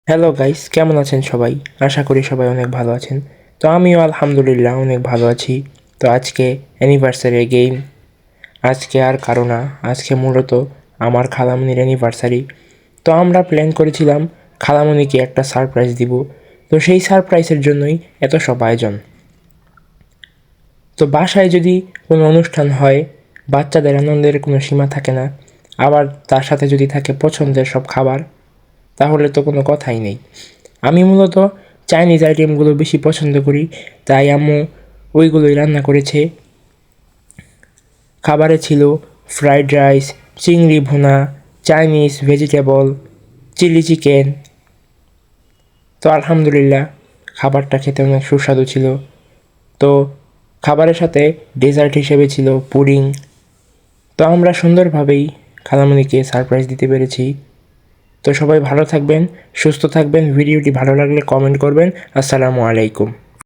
Hello guys, কেমন আছেন সবাই? আশা করি সবাই অনেক ভালো আছেন। তো আমিও আলহামদুলিল্লাহ অনেক ভালো আছি। তো আজকে অ্যানিভার্সারি গেম, আজকে আর কারো না, আজকে মূলত আমার খালামণির অ্যানিভার্সারি। তো আমরা প্ল্যান করেছিলাম খালামণিকে একটা সারপ্রাইজ দিব। তো সেই সারপ্রাইজের জন্যই এত সব আয়োজন। তো বাসায় যদি কোনো অনুষ্ঠান হয়, বাচ্চাদের আনন্দের কোনো সীমা থাকে না। আবার তার সাথে যদি থাকে পছন্দের সব খাবার, তাহলে তো কোনো কথাই নেই। আমি মূলত চাইনিজ আইটেমগুলো বেশি পছন্দ করি, তাই আম্মু ওইগুলোই রান্না করেছে। খাবারে ছিল ফ্রাইড রাইস, চিংড়ি ভুনা, চাইনিজ ভেজিটেবল, চিলি চিকেন। তো আলহামদুলিল্লাহ খাবারটা খেতে অনেক সুস্বাদু ছিল। তো খাবারের সাথে ডেজার্ট হিসেবে ছিল পুডিং। তো আমরা সুন্দরভাবেই খালামণিকে সারপ্রাইজ দিতে পেরেছি। তো সবাই ভালো থাকবেন, সুস্থ থাকবেন। ভিডিওটি ভালো লাগলে কমেন্ট করবেন। আসসালামু আলাইকুম।